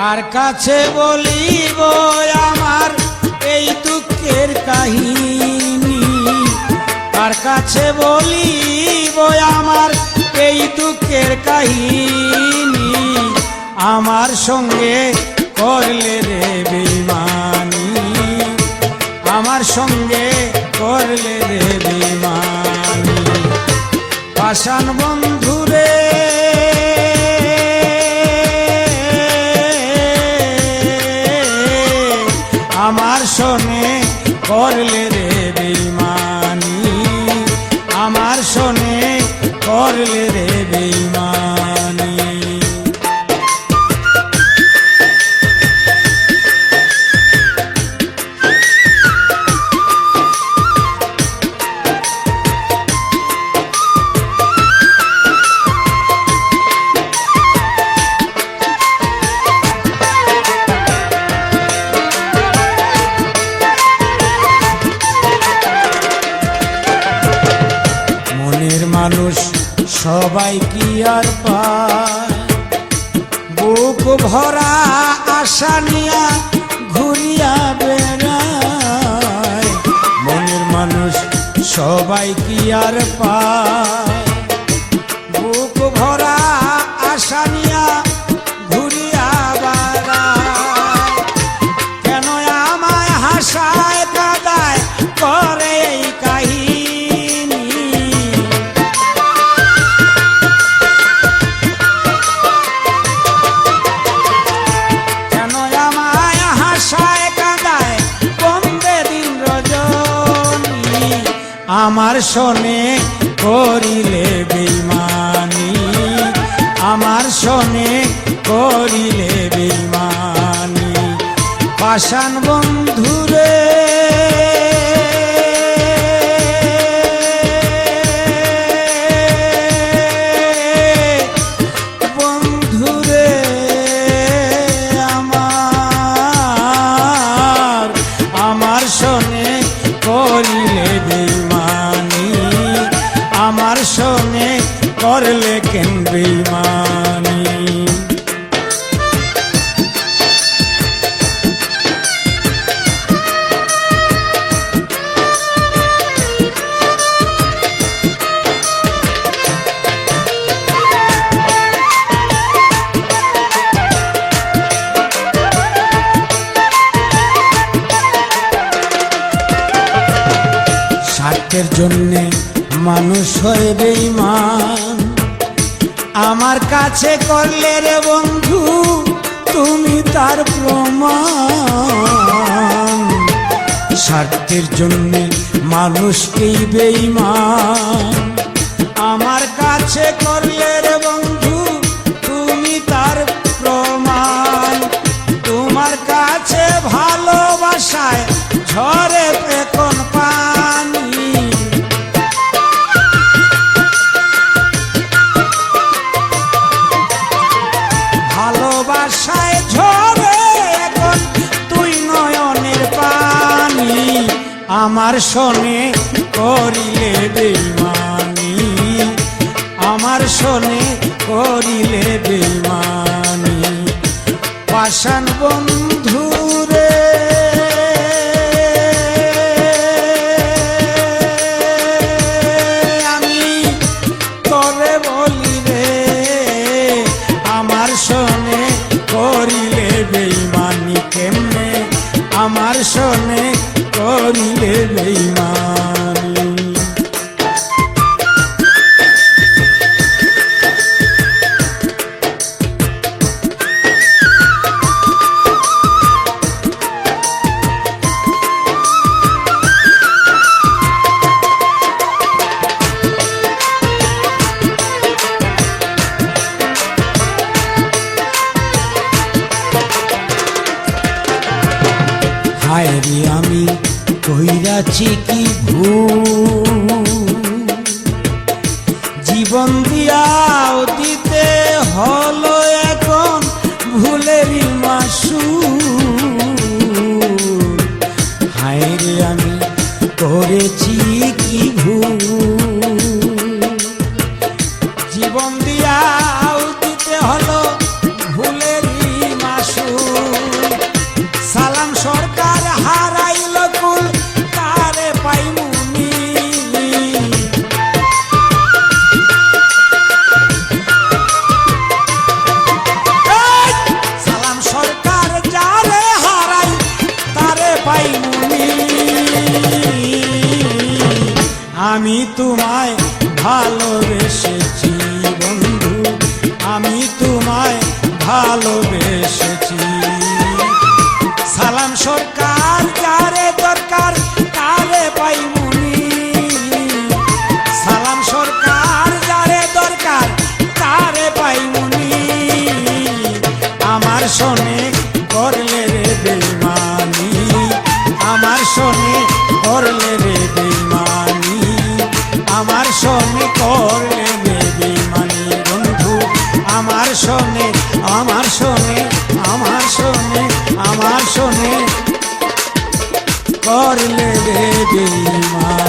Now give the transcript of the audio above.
কার কাছে বলিব আমার এই দুঃখের কাহিনী, কার কাছে বলিব আমার এই দুঃখের কাহিনী, আমার সঙ্গে করলে রে বেঈমানি, আমার সঙ্গে করলে রে বেঈমানি। পাষাণ বন্ধুরে আমার সনে করলে রে বেঈমানি, আমার সনে করলে রে বেঈমানি। মানুষ সবাই কি আর পায়, বুক ভরা আশা নিয়া ঘুরিয়া বেড়ায়। মনের মানুষ সবাই কি আর পায়, বুক ভরা আশা নিয়া ঘুরিয়া বেড়ায়। কেন আমায় হাসায় কাদায় করে এই কাহিনী, আমার সনে করিলে বেঈমানি, আমার সনে করিলে বেঈমানি। পাষাণ বন্ধুরে বন্ধুরে আমার সনে করিলে বেঈমানি, আমার সনে করলে কেন বেঈমানি। স্বার্থের জন্যে মানুষ হয় বেঈমান, আমার কাছে করলে রে বন্ধু তুমি তার প্রমাণ। স্বার্থের জন্যে মানুষকেই বেঈমান, আমার কাছে করলে রে বন্ধু তুমি তার প্রমাণ। তোমার কাছে ভালোবাসায় ঝরে এখন পানি, ভালোবাসায় ঝরে এখন তুই নয়নের পানি। আমার সনে করিলে বেঈমানি, আমার সনে করিলে বেঈমানি। পাষাণ বন্ধুরে আমি তোরে বলি রে, আমার সনে করিলে বেঈমানি কেমনে, আমার সনে করিলে বেঈমানি। হায় রে আমি কইরাছি কি ভুল, জীবন দিয়াও দিতে হলো এখন ভুলেরই মাসুল। হায় রে আমি করেছি কি ভুল, জীবন দিয়াও দিতে হলো ভুলেরই মাসুল। ভালোবেসেছি বন্ধু, আমি তোমায় ভালোবেসেছি। সালাম সরকার যারে দরকার তারে পাই মুনি, সালাম সরকার যারে দরকার তারে পাই মুনি। আমার শোনে করলে রে বেইমানি, আমার শোনে করলে রে বেইমানি, আমার শোনে করলে রে বেইমানি বন্ধু, আমার শোনে, আমার শোনে, আমার শোনে, আমার শোনে করলে রে বেইমানি।